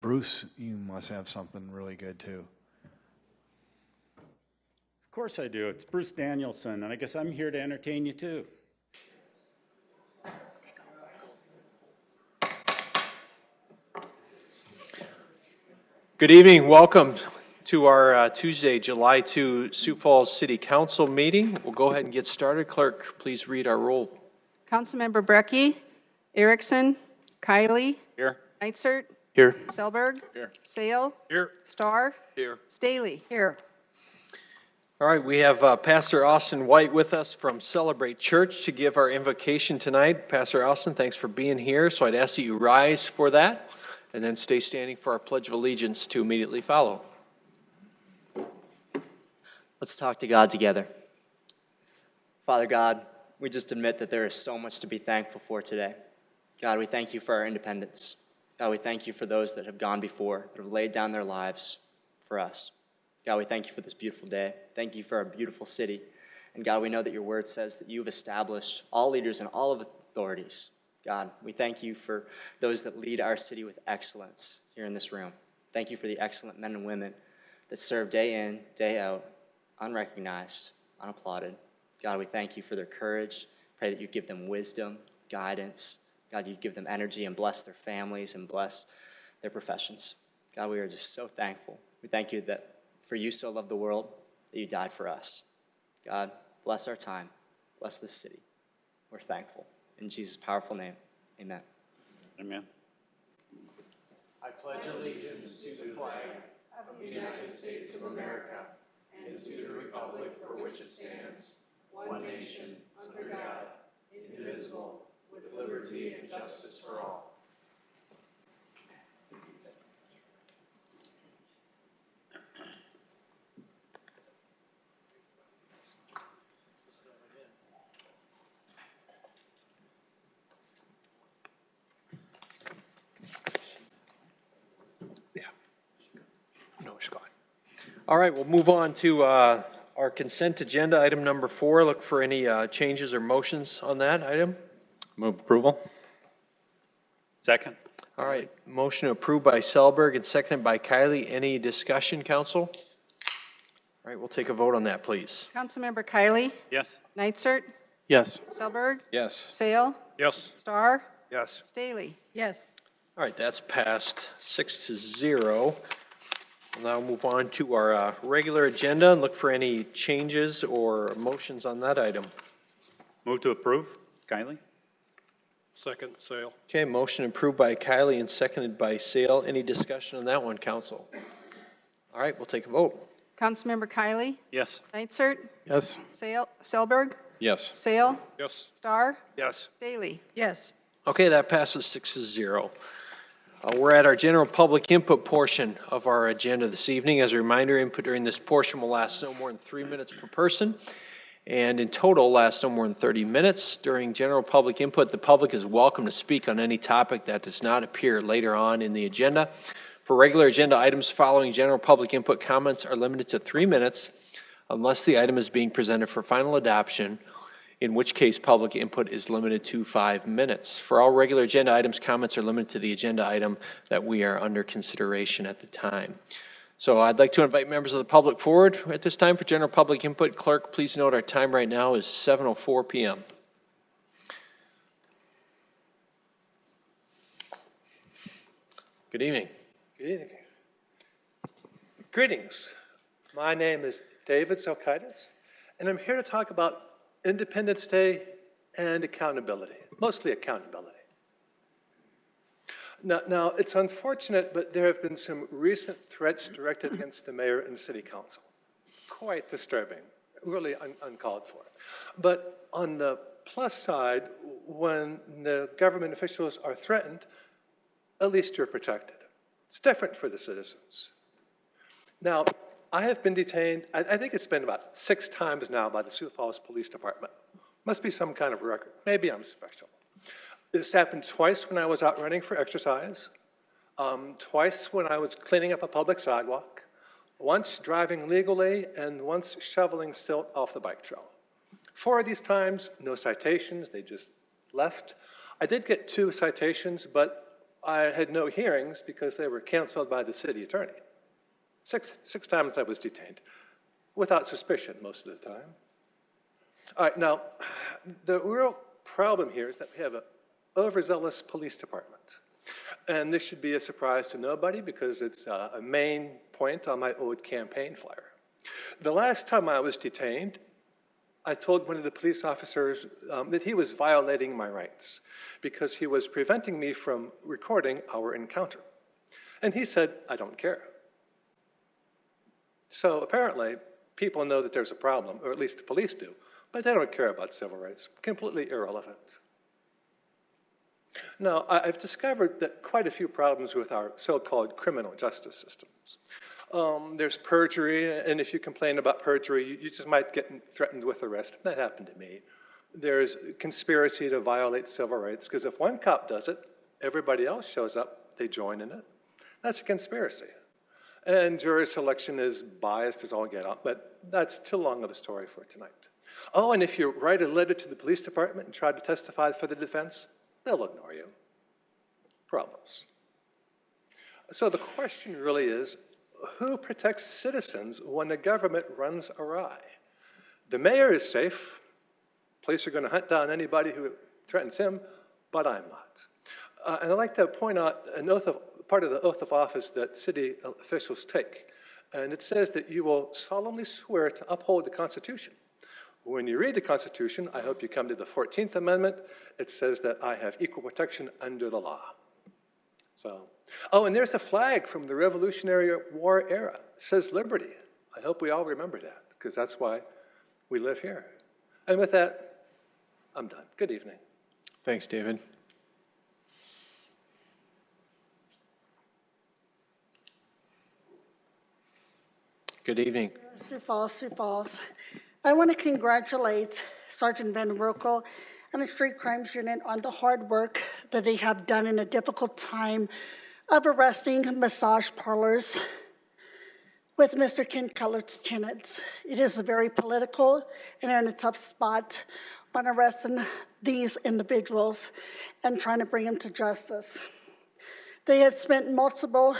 Bruce, you must have something really good too. Of course I do. It's Bruce Danielson, and I guess I'm here to entertain you too. Good evening. Welcome to our Tuesday, July 2 Sioux Falls City Council meeting. We'll go ahead and get started. Clerk, please read our roll. Councilmember Brecky, Erickson, Kiley, Here. Neitzert, Here. Selberg, Here. Sale, Here. Starr, Here. Staley. Here. All right, we have Pastor Austin White with us from Celebrate Church to give our invocation tonight. Pastor Austin, thanks for being here. So I'd ask that you rise for that and then stay standing for our Pledge of Allegiance to immediately follow. Let's talk to God together. Father God, we just admit that there is so much to be thankful for today. God, we thank you for our independence. God, we thank you for those that have gone before, that have laid down their lives for us. God, we thank you for this beautiful day. Thank you for our beautiful city. And God, we know that your word says that you've established all leaders and all of authorities. God, we thank you for those that lead our city with excellence here in this room. Thank you for the excellent men and women that serve day in, day out, unrecognized, unapplauded. God, we thank you for their courage. Pray that you give them wisdom, guidance. God, you give them energy and bless their families and bless their professions. God, we are just so thankful. We thank you that for you so loved the world that you died for us. God, bless our time. Bless this city. We're thankful. In Jesus' powerful name, amen. Amen. I pledge allegiance to the flag of the United States of America and to the republic for which it stands, one nation, under God, indivisible, with liberty and justice for all. No, it's gone. All right, we'll move on to our consent agenda, item number 4. Look for any changes or motions on that item. Move approval. Second. All right, motion approved by Selberg and seconded by Kiley. Any discussion, council? All right, we'll take a vote on that, please. Councilmember Kiley, Yes. Neitzert, Yes. Selberg, Yes. Sale, Yes. Starr, Yes. Staley. Yes. All right, that's passed 6-0. We'll now move on to our regular agenda and look for any changes or motions on that item. Move to approve. Kylie? Second, Sale. Okay, motion approved by Kiley and seconded by Sale. Any discussion on that one, council? All right, we'll take a vote. Councilmember Kiley, Yes. Neitzert, Yes. Sale, Selberg, Yes. Sale, Yes. Starr, Yes. Staley. Yes. Okay, that passes 6-0. We're at our general public input portion of our agenda this evening. As a reminder, input during this portion will last no more than 3 minutes per person, and in total last no more than 30 minutes. During general public input, the public is welcome to speak on any topic that does not appear later on in the agenda. For regular agenda items following general public input, comments are limited to 3 minutes unless the item is being presented for final adoption, in which case public input is limited to 5 minutes. For all regular agenda items, comments are limited to the agenda item that we are under consideration at the time. So I'd like to invite members of the public forward at this time for general public input. Clerk, please note our time right now is 7:04 p.m. Good evening. Good evening. Greetings. My name is David Zalkaitis, and I'm here to talk about Independence Day and accountability, mostly accountability. Now, it's unfortunate, but there have been some recent threats directed against the mayor and city council. Quite disturbing, really uncalled for. But on the plus side, when the government officials are threatened, at least you're protected. It's different for the citizens. Now, I have been detained, I think it's been about 6 times now by the Sioux Falls Police Department. Must be some kind of record. Maybe I'm special. This happened twice when I was out running for exercise, twice when I was cleaning up a public sidewalk, once driving legally, and once shoveling silt off the bike trail. 4 of these times, no citations, they just left. I did get 2 citations, but I had no hearings because they were canceled by the city attorney. Six times I was detained, without suspicion most of the time. All right, now, the real problem here is that we have an overzealous police department. And this should be a surprise to nobody because it's a main point on my old campaign flyer. The last time I was detained, I told one of the police officers that he was violating my rights because he was preventing me from recording our encounter. And he said, I don't care. So apparently, people know that there's a problem, or at least the police do, but they don't care about civil rights. Completely irrelevant. Now, I've discovered that quite a few problems with our so-called criminal justice systems. There's perjury, and if you complain about perjury, you just might get threatened with arrest. That happened to me. There's conspiracy to violate civil rights, because if one cop does it, everybody else shows up, they join in it. That's a conspiracy. And jury selection is biased as all get out, but that's too long of a story for tonight. Oh, and if you write a letter to the police department and try to testify for the defense, they'll ignore you. Problems. So the question really is, who protects citizens when the government runs awry? The mayor is safe. Police are going to hunt down anybody who threatens him, but I'm not. And I'd like to point out part of the oath of office that city officials take. And it says that you will solemnly swear to uphold the Constitution. When you read the Constitution, I hope you come to the 14th Amendment. It says that I have equal protection under the law. So, oh, and there's a flag from the Revolutionary War era. It says liberty. I hope we all remember that, because that's why we live here. And with that, I'm done. Good evening. Thanks, David. Good evening. Sioux Falls. I want to congratulate Sergeant Van Rokel and the Street Crimes Unit on the hard work that they have done in a difficult time of arresting massage parlors with Mr. Ken Culler's tenants. It is very political, and they're in a tough spot on arresting these individuals and trying to bring them to justice. They had spent multiple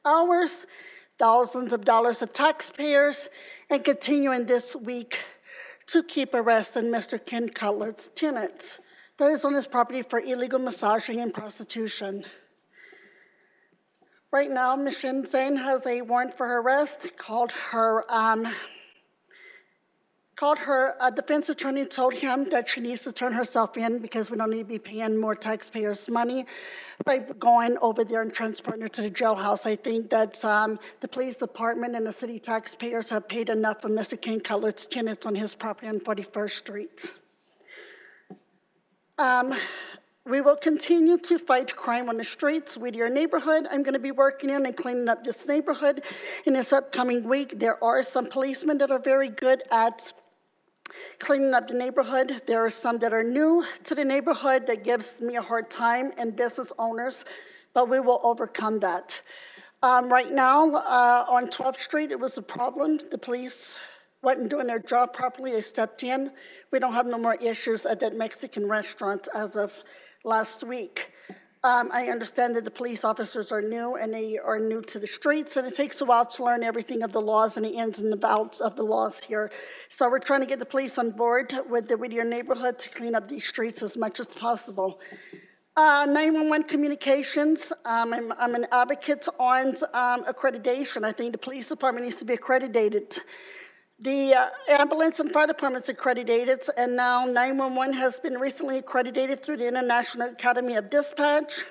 hours, thousands of dollars of taxpayers, and continuing this week to keep arresting Mr. Ken Cutler's tenants that is on his property for illegal massaging and prostitution. Right now, Ms. Shinzane has a warrant for her arrest, called her defense attorney told him that she needs to turn herself in because we don't need to be paying more taxpayers' money by going over there and transporting her to the jailhouse. I think that the police department and the city taxpayers have paid enough for Mr. Ken Cutler's tenants on his property on 41st Street. We will continue to fight crime on the streets. With your neighborhood, I'm going to be working in and cleaning up this neighborhood in this upcoming week. There are some policemen that are very good at cleaning up the neighborhood. There are some that are new to the neighborhood that gives me a hard time, and business owners, but we will overcome that. Right now, on 12th Street, it was a problem. The police wasn't doing their job properly. They stepped in. We don't have no more issues at that Mexican restaurant as of last week. I understand that the police officers are new, and they are new to the streets, and it takes a while to learn everything of the laws and the ins and the outs of the laws here. So we're trying to get the police on board with your neighborhood to clean up these streets as much as possible. 911 communications, I'm an advocate on accreditation. I think the police department needs to be accredited. The ambulance and fire departments accredited, and now 911 has been recently accredited through the International Academy of Dispatch.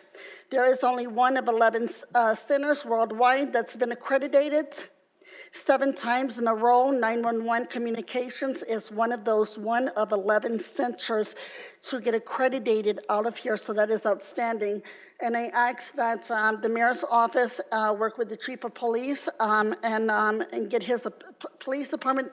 There is only one of 11 centers worldwide that's been accredited. 7 times in a row, 911 communications is one of those 1 of 11 centers to get accredited out of here, so that is outstanding. And I ask that the mayor's office work with the chief of police and get his police department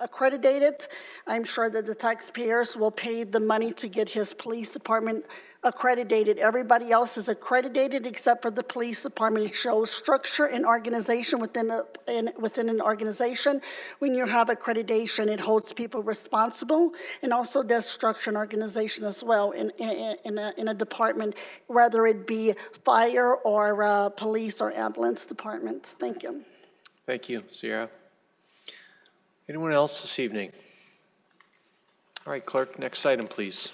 accredited. I'm sure that the taxpayers will pay the money to get his police department accredited. Everybody else is accredited except for the police department. It shows structure and organization within an organization. When you have accreditation, it holds people responsible and also does structure and organization as well in a department, whether it be fire or police or ambulance department. Thank you. Thank you, Sierra. Anyone else this evening? All right, clerk, next item, please.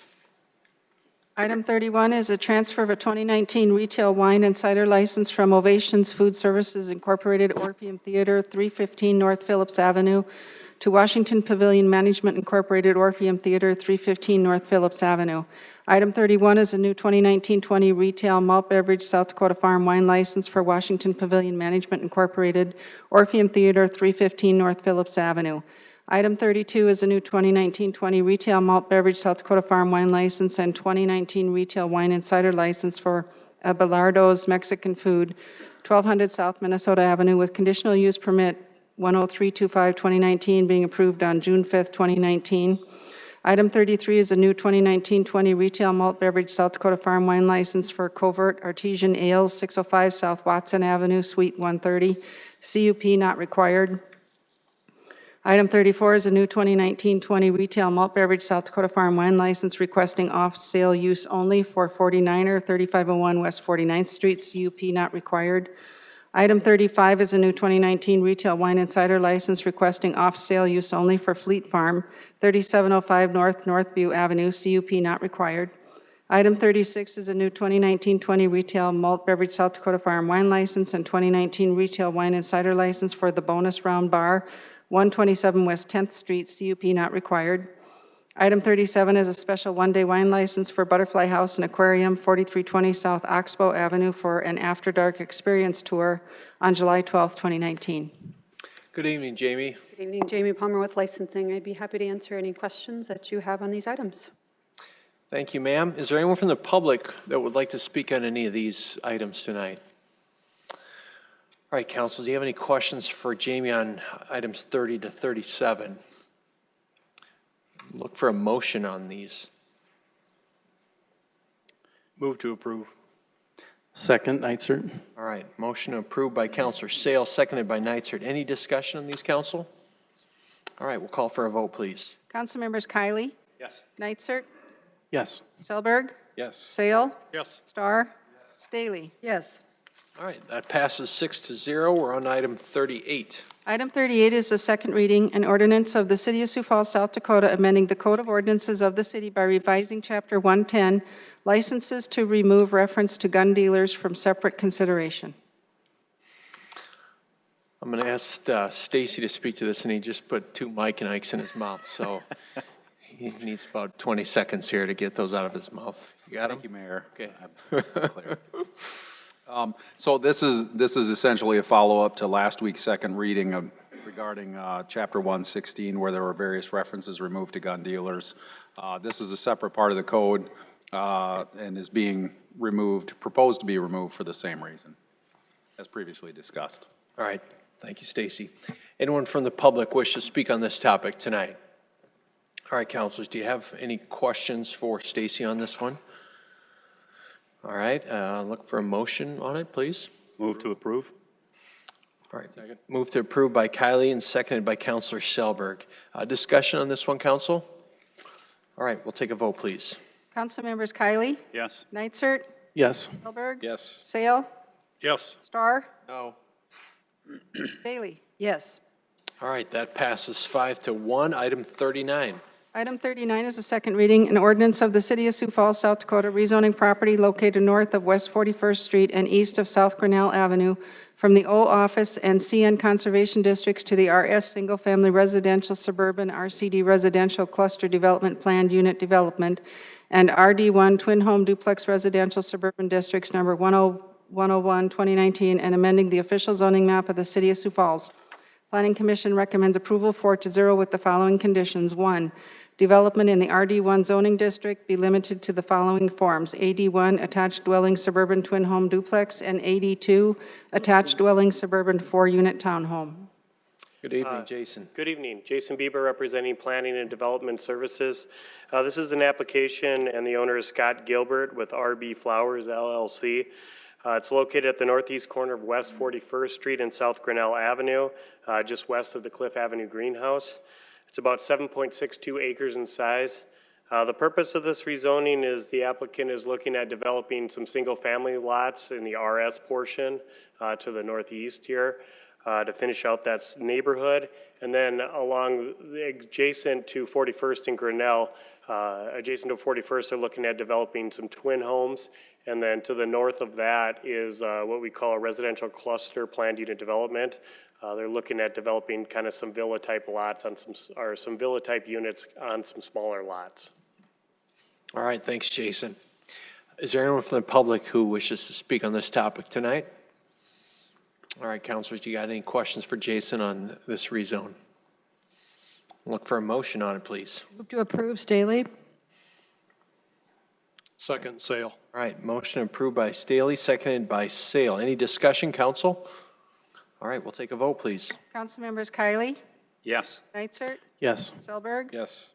Item 31 is a transfer of a 2019 retail wine and cider license from Ovations Food Services Incorporated, Orpheum Theater, 315 North Phillips Avenue, to Washington Pavilion Management Incorporated, Orpheum Theater, 315 North Phillips Avenue. Item 31 is a new 2019-20 retail malt beverage South Dakota Farm wine license for Washington Pavilion Management Incorporated, Orpheum Theater, 315 North Phillips Avenue. Item 32 is a new 2019-20 retail malt beverage South Dakota Farm wine license and 2019 retail wine and cider license for Abelardo's Mexican Food, 1200 South Minnesota Avenue, with conditional use permit 10325-2019 being approved on June 5th, 2019. Item 33 is a new 2019-20 retail malt beverage South Dakota Farm wine license for Covert Artesian Ales, 605 South Watson Avenue, Suite 130, CUP not required. Item 34 is a new 2019-20 retail malt beverage South Dakota Farm wine license requesting off-sale use only for 49er, 3501 West 49th Street, CUP not required. Item 35 is a new 2019 retail wine and cider license requesting off-sale use only for Fleet Farm, 3705 North Northview Avenue, CUP not required. Item 36 is a new 2019-20 retail malt beverage South Dakota Farm wine license and 2019 retail wine and cider license for the Bonus Round Bar, 127 West 10th Street, CUP not required. Item 37 is a special one-day wine license for Butterfly House and Aquarium, 4320 South Oxbow Avenue, for an after-dark experience tour on July 12th, 2019. Good evening, Jamie. Good evening, Jamie Palmer with licensing. I'd be happy to answer any questions that you have on these items. Thank you, ma'am. Is there anyone from the public that would like to speak on any of these items tonight? All right, council, do you have any questions for Jamie on items 30 to 37? Look for a motion on these. Move to approve. Second, Nitzert. All right, motion approved by Councilor Sale, seconded by Nitzert. Any discussion on these, council? All right, we'll call for a vote, please. Council members Kylie, Yes. Nitzert, Yes. Selberg, Yes. Sale, Yes. Starr, Staley. Yes. All right, that passes 6-0. We're on item 38. Item 38 is the second reading, an ordinance of the City of Sioux Falls, South Dakota, amending the Code of Ordinances of the city by revising Chapter 110, licenses to remove reference to gun dealers from separate consideration. I'm going to ask Stacy to speak to this, and he just put 2 Mike and Ikes in his mouth, so he needs about 20 seconds here to get those out of his mouth. You got him? Thank you, Mayor. Okay. I'm clear. So this is essentially a follow-up to last week's second reading regarding Chapter 116, where there were various references removed to gun dealers. This is a separate part of the code and is being removed, proposed to be removed for the same reason, as previously discussed. All right. Thank you, Stacy. Anyone from the public wish to speak on this topic tonight? All right, councilors, do you have any questions for Stacy on this one? All right, look for a motion on it, please. Move to approve. All right, move to approve by Kylie and seconded by Councilor Selberg. Discussion on this one, council? All right, we'll take a vote, please. Council members Kylie, Yes. Nitzert, Yes. Selberg, Yes. Sale, Yes. Starr, No. Staley. Yes. All right, that passes 5-1. Item 39. Item 39 is a second reading, an ordinance of the City of Sioux Falls, South Dakota, rezoning property located north of West 41st Street and east of South Grinnell Avenue from the O Office and CN Conservation Districts to the RS Single Family Residential Suburban RCD Residential Cluster Development Planned Unit Development and RD1 Twin Home Duplex Residential Suburban Districts number 101, 2019, and amending the official zoning map of the City of Sioux Falls. Planning Commission recommends approval 4-0 with the following conditions. 1, development in the RD1 zoning district be limited to the following forms: AD1 attached dwelling suburban twin home duplex and AD2 attached dwelling suburban 4-unit townhome. Good evening, Jason. Good evening. Jason Bieber representing Planning and Development Services. This is an application and the owner is Scott Gilbert with RB Flowers LLC. It's located at the northeast corner of West 41st Street and South Grinnell Avenue, just west of the Cliff Avenue Greenhouse. It's about 7.62 acres in size. The purpose of this rezoning is the applicant is looking at developing some single-family lots in the RS portion to the northeast here to finish out that neighborhood. And then along adjacent to 41st and Grinnell, adjacent to 41st, they're looking at developing some twin homes. And then to the north of that is what we call a residential cluster planned unit development. They're looking at developing kind of some villa-type lots on some villa-type units on some smaller lots. All right, thanks, Jason. Is there anyone from the public who wishes to speak on this topic tonight? All right, councilors, you got any questions for Jason on this rezone? Look for a motion on it, please. Move to approve, Staley. Second, Sale. All right, motion approved by Staley, seconded by Sale. Any discussion, council? All right, we'll take a vote, please. Councilmembers Kylie, Yes. Nitzert, Yes. Selberg, Yes.